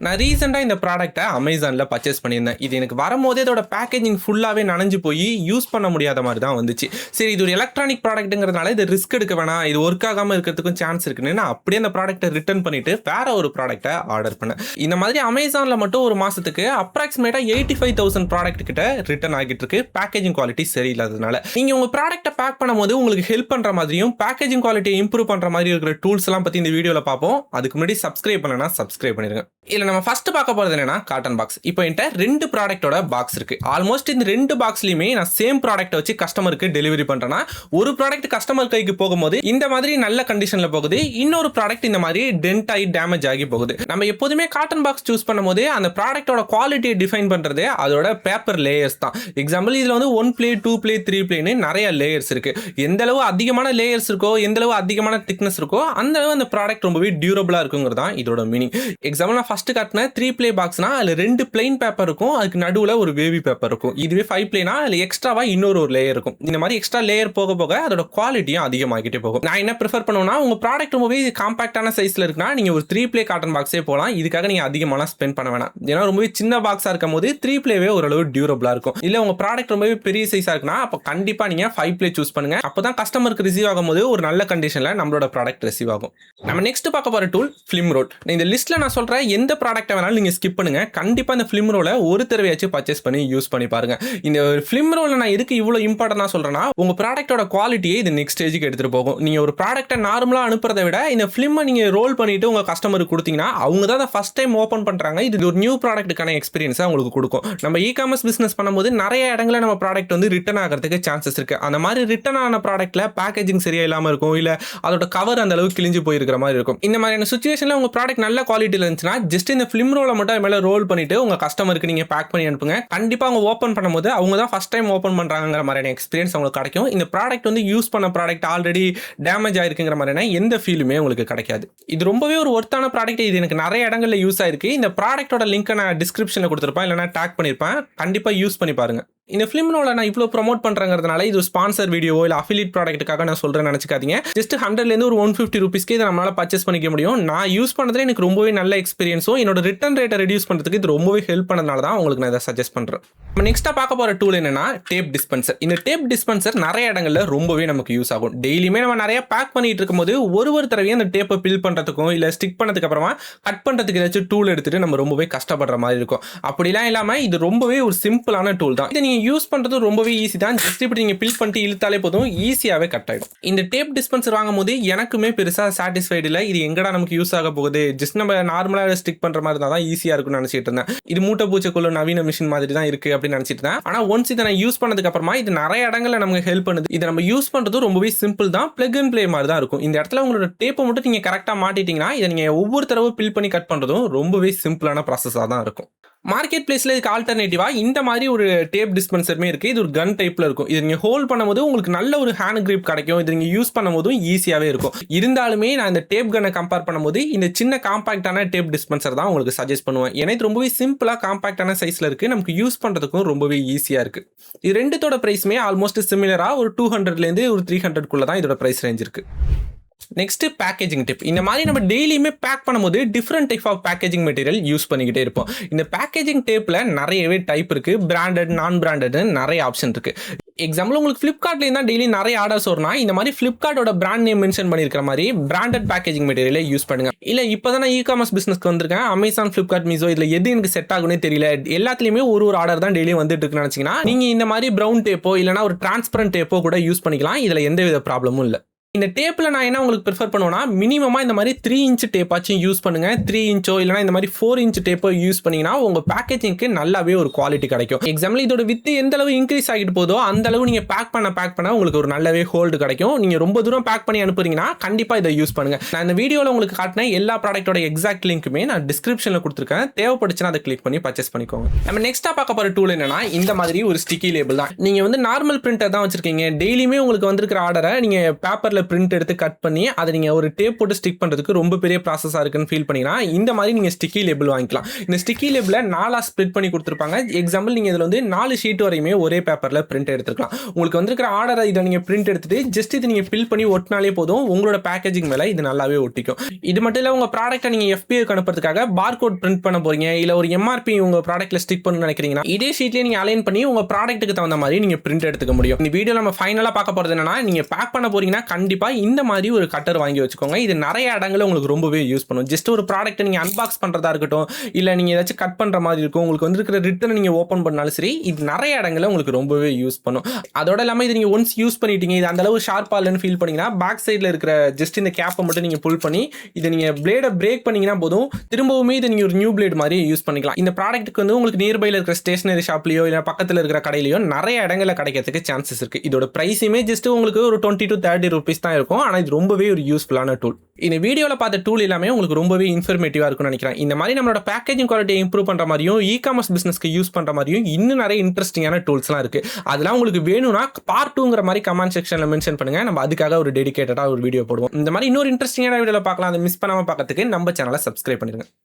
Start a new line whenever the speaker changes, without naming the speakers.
நான் ரீசெண்டாக இந்த ப்ராடக்ட்டை அமேசானில் பர்ச்சேஸ் பண்ணியிருந்தேன். இது எனக்கு வரும்போதே இதோட பேக்கேஜிங் ஃபுல்லாகவே நனைஞ்சு போய் யூஸ் பண்ண முடியாத மாதிரி தான் வந்துச்சு. சரி, இது ஒரு எலக்ட்ரானிக் ப்ராடக்ட்டுங்கிறதுனால இது ரிஸ்க் எடுக்க வேணாம், இது ஒர்க் ஆகாமல் இருக்கிறதுக்கும் சான்ஸ் இருக்குன்னு நான் அப்படியே அந்த ப்ராடக்ட்டை ரிட்டர்ன் பண்ணிட்டு வேற ஒரு ப்ராடக்ட்டை ஆர்டர் பண்ணேன். இந்த மாதிரி அமேசானில் மட்டும் ஒரு மாதத்துக்கு அப்ராக்சிமேட்டாக 85,000 ப்ராடக்ட் கிட்ட ரிட்டர்ன் ஆகிட்டு இருக்கு, பேக்கேஜிங் குவாலிட்டி சரியில்லாததுனால. நீங்கள் உங்கள் ப்ராடக்ட்டை பேக் பண்ணும்போது உங்களுக்கு ஹெல்ப் பண்ணுற மாதிரியும் பேக்கேஜிங் குவாலிட்டியை இம்ப்ரூவ் பண்ணுற மாதிரி இருக்கிற டூல்ஸ் எல்லாம் பற்றி இந்த வீடியோவில் பார்ப்போம். அதுக்கு முன்னாடி சப்ஸ்கிரைப் பண்ணனா சப்ஸ்கிரைப் பண்ணிருங்க. இல்லை, நம்ம ஃபர்ஸ்ட் பார்க்க போகிறது என்னன்னா காட்டன் பாக்ஸ். இப்போ என்கிட்ட 2 ப்ராடக்ட்டோட பாக்ஸ் இருக்கு. ஆல்மோஸ்ட் இந்த 2 பாக்ஸ்லையுமே நான் சேம் ப்ராடக்ட்டை வச்சு கஸ்டமருக்கு டெலிவரி பண்றேன்னா, ஒரு ப்ராடக்ட் கஸ்டமர் கைக்கு போகும்போது இந்த மாதிரி நல்ல கண்டிஷன்ல போகுது, இன்னொரு ப்ராடக்ட் இந்த மாதிரி டென்ட் ஆகி டேமேஜ் ஆகி போகுது. நம்ம எப்போதுமே காட்டன் பாக்ஸ் சூஸ் பண்ணும்போது அந்த ப்ராடக்ட்டோட குவாலிட்டியை டிஃபைன் பண்றது அதோட பேப்பர் லேயர்ஸ் தான். எக்ஸாம்பிள், இதுல வந்து 1 பிளே 2 பிளே 3 பிளேன்னு நிறைய லேயர்ஸ் இருக்கு. எந்த அளவு அதிகமான லேயர்ஸ் இருக்கோ, எந்த அளவு அதிகமான திக்னஸ் இருக்கோ, அந்த அளவு அந்த ப்ராடக்ட் ரொம்பவே டியூரபிளா இருக்குங்கிறது தான் இதோட மீனிங். எக்ஸாம்பிள், நான் ஃபர்ஸ்ட் காட்டின 3 பிளே பாக்ஸ்னா அதுல 2 பிளைன் பேப்பர் இருக்கும், அதுக்கு நடுவுல ஒரு வேவி பேப்பர் இருக்கும். இதுவே 5 பிளேனா அதுல எக்ஸ்ட்ராவா இன்னொரு ஒரு லேயர் இருக்கும். இந்த மாதிரி எக்ஸ்ட்ரா லேயர் போக போக அதோட குவாலிட்டியும் அதிகமாகிட்டே போகும். நான் என்ன ப்ரிஃபர் பண்ணுவேன்னா, உங்க ப்ராடக்ட் ரொம்பவே காம்பாக்டான சைஸ்ல இருக்குன்னா நீங்க ஒரு 3 பிளே காட்டன் பாக்ஸே போகலாம். இதுக்காக நீங்க அதிகமான ஸ்பெண்ட் பண்ண வேணாம். ஏன்னா ரொம்பவே சின்ன பாக்ஸா இருக்கும் போது 3 பிளேவே ஓரளவு டியூரபிளா இருக்கும். இல்ல உங்க ப்ராடக்ட் ரொம்பவே பெரிய சைஸா இருக்குன்னா அப்ப கண்டிப்பா நீங்க 5 பிளே சூஸ் பண்ணுங்க. அப்பதான் கஸ்டமருக்கு ரிசீவ் ஆகும்போது ஒரு நல்ல கண்டிஷன்ல நம்மளோட ப்ராடக்ட் ரிசீவ் ஆகும். நம்ம நெக்ஸ்ட் பார்க்க போற டூல் ஃபிலிம் ரோல். இந்த லிஸ்ட்ல நான் சொல்ற எந்த ப்ராடக்ட் வேணாலும் நீங்க ஸ்கிப் பண்ணுங்க. கண்டிப்பா இந்த ஃபிலிம் ரோலை ஒரு தடவையாச்சும் பர்ச்சேஸ் பண்ணி யூஸ் பண்ணி பாருங்க. இந்த ஃபிலிம் ரோலை நான் எதுக்கு இவ்வளவு இம்பார்ட்டன்டா சொல்றேன்னா, உங்க ப்ராடக்ட்டோட குவாலிட்டியை இது நெக்ஸ்ட் ஸ்டேஜுக்கு எடுத்துட்டு போகும். நீங்க ஒரு ப்ராடக்ட்டை நார்மலா அனுப்புறதை விட இந்த ஃபிலிமை நீங்க ரோல் பண்ணிட்டு உங்க கஸ்டமருக்கு கொடுத்தீங்கன்னா அவங்க தான் அதை ஃபர்ஸ்ட் டைம் ஓப்பன் பண்றாங்க. இது ஒரு நியூ ப்ராடக்ட்டுக்கான எக்ஸ்பீரியன்ஸை உங்களுக்கு கொடுக்கும். நம்ம இ-காமர்ஸ் பிசினஸ் பண்ணும்போது நிறைய இடங்களில் நம்ம ப்ராடக்ட் வந்து ரிட்டர்ன் ஆகிறதுக்கு சான்சஸ் இருக்கு. அந்த மாதிரி ரிட்டர்ன் ஆன ப்ராடக்ட்ல பேக்கேஜிங் சரியா இல்லாம இருக்கும், இல்ல அதோட கவர் அந்த அளவுக்கு கிழிஞ்சு போயிருக்கிற மாதிரி இருக்கும். இந்த மாதிரியான சிச்சுவேஷன்ல உங்க ப்ராடக்ட் நல்ல குவாலிட்டியில் இருந்துச்சுன்னா ஜஸ்ட் இந்த ஃபிலிம் ரோலை மட்டும் மேல ரோல் பண்ணிட்டு உங்க கஸ்டமருக்கு நீங்க பேக் பண்ணி அனுப்புங்க. கண்டிப்பா அவங்க ஓபன் பண்ணும்போது அவங்க தான் ஃபர்ஸ்ட் டைம் ஓபன் பண்றாங்கங்கிற மாதிரியான எக்ஸ்பீரியன்ஸ் உங்களுக்கு கிடைக்கும். இந்த ப்ராடக்ட் வந்து யூஸ் பண்ண ப்ராடக்ட் ஆல்ரெடி டேமேஜ் ஆயிருக்குங்கிற மாதிரியான எந்த ஃபீலுமே உங்களுக்கு கிடைக்காது. இது ரொம்பவே ஒரு ஒர்த்தான ப்ராடக்ட். இது எனக்கு நிறைய இடங்கள்ல யூஸ் ஆயிருக்கு. இந்த ப்ராடக்ட்டோட லிங்க் நான் டிஸ்கிரிப்ஷன்ல கொடுத்திருப்பேன், இல்லைனா டேக் பண்ணிருப்பேன். கண்டிப்பா யூஸ் பண்ணி பாருங்க. இந்த ஃபிலிம் ரோலை நான் இவ்வளோ ப்ரொமோட் பண்ணுறங்கிறதுனால இது ஒரு ஸ்பான்சர் வீடியோ இல்லை அஃபிலியேட் ப்ராடக்ட்டுக்காக நான் சொல்கிறேன்னு நினச்சிக்காதீங்க. ஜஸ்ட் 100லேருந்து ஒரு 150 ருபீஸ்க்கு இதை நம்மளால் பர்ச்சேஸ் பண்ணிக்க முடியும். நான் யூஸ் பண்ணுறதுல எனக்கு ரொம்பவே நல்ல எக்ஸ்பீரியன்ஸும் என்னோட ரிட்டர்ன் ரேட்டை ரெடியூஸ் பண்ணுறதுக்கு இது ரொம்பவே ஹெல்ப் பண்ணதுனால தான் உங்களுக்கு நான் இதை சஜஸ்ட் பண்ணுறேன். நம்ம நெக்ஸ்ட்டாக பார்க்க போகிற டூல் என்னன்னா டேப் டிஸ்பென்சர். இந்த டேப் டிஸ்பென்சர் நிறைய இடங்களில் ரொம்பவே நமக்கு யூஸ் ஆகும். டெய்லியுமே நம்ம நிறைய பேக் பண்ணிட்டு இருக்கும்போது ஒரு தடவையும் அந்த டேப்பை பில் பண்ணுறதுக்கும் இல்லை ஸ்டிக் பண்ணதுக்கு அப்புறமா கட் பண்ணுறதுக்கு ஏதாச்சும் டூல் எடுத்துட்டு நம்ம ரொம்பவே கஷ்டப்படுற மாதிரி இருக்கும். அப்படிலாம் இல்லாமல் இது ரொம்பவே ஒரு சிம்பிளான டூல் தான். இதை நீங்கள் யூஸ் பண்ணுறது ரொம்பவே ஈஸி தான். ஜஸ்ட் இப்படி நீங்க பில் பண்ணிட்டு இழுத்தாலே போதும், ஈஸியாவே கட் ஆயிடும். இந்த டேப் டிஸ்பென்சர் வாங்கும்போது எனக்குமே பெருசா சாட்டிஸ்ஃபைடு இல்லை. இது எங்கடா நமக்கு யூஸ் ஆக போகுது, ஜஸ்ட் நம்ம நார்மலா ஸ்டிக் பண்ற மாதிரி தான் ஈஸியா இருக்கும்னு நினைச்சிட்டு இருந்தேன். இது மூட்டை பூச்சிக்குள்ள நவீன மிஷின் மாதிரி தான் இருக்கு அப்படின்னு நினைச்சிட்டு இருந்தேன். ஆனா ஒன்ஸ் இதை நான் யூஸ் பண்ணதுக்கு அப்புறமா இது நிறைய இடங்கள்ல நமக்கு ஹெல்ப் பண்ணுது. இதை நம்ம யூஸ் பண்றது ரொம்பவே சிம்பிள் தான், பிளக் அண்ட் பிளே மாதிரி தான் இருக்கும். இந்த இடத்துல உங்களோட டேப்பை மட்டும் நீங்க கரெக்டா மாட்டிட்டீங்கன்னா இதை நீங்க ஒவ்வொரு தடவை பில் பண்ணி கட் பண்றதும் ரொம்பவே சிம்பிளான ப்ராசஸா தான் இருக்கும். மார்க்கெட் பிளேஸ்ல இதுக்கு ஆல்டர்னேட்டிவா இந்த மாதிரி ஒரு டேப் டிஸ்பென்சருமே இருக்கு. இது ஒரு கன் டைப்ல இருக்கும். இது நீங்க ஹோல்ட் பண்ணும்போது உங்களுக்கு நல்ல ஒரு ஹேண்ட் கிரிப் கிடைக்கும். இது நீங்க யூஸ் பண்ணும்போதும் ஈஸியாவே இருக்கும். இருந்தாலுமே நான் இந்த டேப் கன்னை கம்பேர் பண்ணும்போது இந்த சின்ன காம்பாக்டான டேப் டிஸ்பென்சர் தான் உங்களுக்கு சஜஸ்ட் பண்ணுவேன். ஏன்னா இது ரொம்பவே சிம்பிளா காம்பாக்டான சைஸ்ல இருக்கு, நமக்கு யூஸ் பண்றதுக்கும் ரொம்பவே ஈஸியா இருக்கு. இது ரெண்டுத்தோட பிரைஸ்மே ஆல்மோஸ்ட் சிமிலரா ஒரு 200லேருந்து ஒரு 300 தான் இதோட பிரைஸ் ரேஞ்ச் இருக்கு. Next packaging tip. இந்த மாதிரி நம்ம டெய்லியுமே பேக் பண்ணும்போது different type of packaging material use பண்ணிக்கிட்டே இருப்போம். இந்த பேக்கேஜிங் டேப்ல நிறையவே டைப் இருக்கு. பிராண்டட், நான் பிராண்டட் நிறைய ஆப்ஷன் இருக்கு. எக்ஸாம்பிள், உங்களுக்கு ஃபிளிப்கார்ட்ல இருந்தா டெய்லி நிறைய ஆர்டர்ஸ் வரும்னா இந்த மாதிரி ஃபிளிப்கார்ட்டோட பிராண்ட் நேம் மென்ஷன் பண்ணிருக்கிற மாதிரி பிராண்டட் பேக்கேஜிங் மெட்டீரியலை யூஸ் பண்ணுங்க. இல்ல இப்பதான் நான் இ-காமர்ஸ் பிசினஸ்க்கு வந்திருக்கேன், அமேசான், ஃபிளிப்கார்ட், மீஷோ, இதுல எது எனக்கு செட் ஆகும்னே தெரியல, எல்லாத்துலயுமே ஒரு ஆர்டர் தான் டெய்லி வந்துட்டு இருக்குன்னு நினைச்சீங்கன்னா நீங்க இந்த மாதிரி பிரவுன் டேப்போ இல்லைனா ஒரு டிரான்ஸ்பரண்ட் டேப்போ கூட யூஸ் பண்ணிக்கலாம். இதுல எந்தவித ப்ராப்ளமும் இல்லை. இந்த டேப்ல நான் என்ன உங்களுக்கு ப்ரிஃபர் பண்ணுவேன்னா, மினிமமா இந்த மாதிரி 3 இன்ச் டேப்பாச்சும் யூஸ் பண்ணுங்க. 3 இன்ச்சோ இல்லைனா இந்த மாதிரி 4 இன்ச் டேப்போ யூஸ் பண்ணீங்கன்னா உங்க பேக்கேஜிங்க்கு நல்லாவே ஒரு குவாலிட்டி கிடைக்கும். எக்ஸாம்பிள், இதோட வித் எந்த அளவு இன்க்ரீஸ் ஆகிட்டு போதோ அந்த அளவு நீங்க பேக் பண்ண உங்களுக்கு ஒரு நல்லாவே ஹோல்டு கிடைக்கும். நீங்க ரொம்ப தூரம் பேக் பண்ணி அனுப்புறீங்கன்னா கண்டிப்பா இதை யூஸ் பண்ணுங்க. நான் இந்த வீடியோல உங்களுக்கு காட்டின எல்லா ப்ராடக்ட்டோட எக்ஸாக்ட் லிங்க்குமே நான் டிஸ்கிரிப்ஷன்ல கொடுத்துருக்கேன். தேவைப்படுச்சுன்னா அதை கிளிக் பண்ணி பர்ச்சேஸ் பண்ணிக்கோங்க. நம்ம நெக்ஸ்டா பார்க்க போற டூல் என்னன்னா இந்த மாதிரி ஒரு ஸ்டிக்கி லேபிள் தான். நீங்க வந்து நார்மல் பிரிண்டர் தான் வச்சிருக்கீங்க, டெய்லியுமே உங்களுக்கு வந்திருக்கிற ஆர்டரை நீங்க பேப்பர்ல பிரிண்ட் எடுத்து கட் பண்ணி அதை நீங்கள் ஒரு டேப் போட்டு ஸ்டிக் பண்ணுறதுக்கு ரொம்ப பெரிய ப்ராசஸாக இருக்குன்னு ஃபீல் பண்ணிங்கன்னா இந்த மாதிரி நீங்கள் ஸ்டிக்கி லேபிள் வாங்கிக்கலாம். இந்த ஸ்டிக்கி லேபிளை 4 ஸ்ப்ளிட் பண்ணி கொடுத்துருப்பாங்க. எக்ஸாம்பிள் நீங்கள் இதில் வந்து 4 ஷீட் வரையுமே ஒரே பேப்பரில் பிரிண்ட் எடுத்துக்கலாம். உங்களுக்கு வந்துருக்கிற ஆர்டரை இதை நீங்கள் பிரிண்ட் எடுத்துட்டு ஜஸ்ட் இது நீங்கள் ஃபில் பண்ணி ஒட்டினாலே போதும், உங்களோட பேக்கேஜிங் மேலே இது நல்லாவே ஒட்டிக்கும். இது மட்டும் இல்லை, உங்கள் ப்ராடக்ட்டை நீங்கள் FBAக்கு அனுப்புறதுக்காக பார்கோட் பிரிண்ட் பண்ண போறீங்க, இல்லை ஒரு MRP உங்கள் ப்ராடக்ட்டில் ஸ்டிக் பண்ணணும்னு நினைக்கிறீங்கன்னா இதே ஷீட்லேயே நீங்கள் அலைன் பண்ணி உங்கள் ப்ராடக்ட்டுக்கு தகுந்த மாதிரி நீங்கள் பிரிண்ட் எடுத்துக்க முடியும். இந்த வீடியோ நம்ம ஃபைனலாக பார்க்க போகிறது என்னன்னா, நீங்கள் பேக் பண்ண போறீங்கன்னா கண்டிப்பாக இந்த மாதிரி ஒரு கட்டர் வாங்கி வச்சுக்கோங்க. இது நிறைய இடங்களில் உங்களுக்கு ரொம்பவே யூஸ் பண்ணும். ஜஸ்ட் ஒரு ப்ராடக்ட்டை நீங்கள் அன்பாக்ஸ் பண்ணுறதா இருக்கட்டும், இல்லை நீங்கள் ஏதாச்சும் கட் பண்ணுற மாதிரி இருக்கும், உங்களுக்கு வந்து இருக்கிற ரிட்டனை நீங்கள் ஓப்பன் பண்ணாலும் சரி, இது நிறைய இடங்களில் உங்களுக்கு ரொம்பவே யூஸ் பண்ணும். அதோட இல்லாமல் இது நீங்கள் ஒன்ஸ் யூஸ் பண்ணிட்டீங்க, இது அந்த அளவு ஷார்ப்பாக இல்லைன்னு ஃபீல் பண்ணீங்கன்னா பேக் சைடில் இருக்கிற ஜஸ்ட் இந்த கேப்பை மட்டும் நீங்கள் புல் பண்ணி இதை நீங்கள் பிளேடை பிரேக் பண்ணீங்கன்னா போதும், திரும்பவுமே இதை நீங்கள் ஒரு நியூ பிளேட் மாதிரி யூஸ் பண்ணிக்கலாம். இந்த ப்ராடக்ட்டுக்கு வந்து உங்களுக்கு நியர்பையில் இருக்கிற ஸ்டேஷனரி ஷாப்லையோ இல்லை பக்கத்தில் இருக்கிற கடையிலையோ நிறைய இடங்களில் கிடைக்கிறதுக்கு சான்சஸ் இருக்குது. இதோட ப்ரைஸுமே ஜஸ்ட் உங்களுக்கு ஒரு 20 to 30 rupees தான் இருக்கும். ஆனால் இது ரொம்பவே ஒரு யூஸ்ஃபுல்லான டூல். இந்த வீடியோவில் பார்த்த டூல் எல்லாமே உங்களுக்கு ரொம்பவே இன்ஃபர்மேட்டிவாக இருக்கும்னு நினைக்கிறேன். இந்த மாதிரி நம்மளோட பேக்கேஜிங் குவாலிட்டியை இம்ப்ரூவ் பண்ணுற மாதிரியும் இ-காமர்ஸ் பிஸ்னஸ்க்கு யூஸ் பண்ணுற மாதிரியும் இன்னும் நிறைய இன்ட்ரெஸ்டிங்கான டூல்ஸ்லாம் இருக்குது. அதெல்லாம் உங்களுக்கு வேணும்னா பார்ட் 2ங்கிற மாதிரி கமெண்ட் செக்ஷனில் மென்ஷன் பண்ணுங்கள். நம்ம அதுக்காக ஒரு டெடிகேட்டடாக ஒரு வீடியோ போடுவோம். இந்த மாதிரி இன்னொரு இன்ட்ரெஸ்டிங்கான வீடியோவில் பார்க்கலாம். அதை மிஸ் பண்ணாமல் பார்க்கறதுக்கு நம்ம சேனலை சப்ஸ்கிரைப் பண்ணிடுங்க.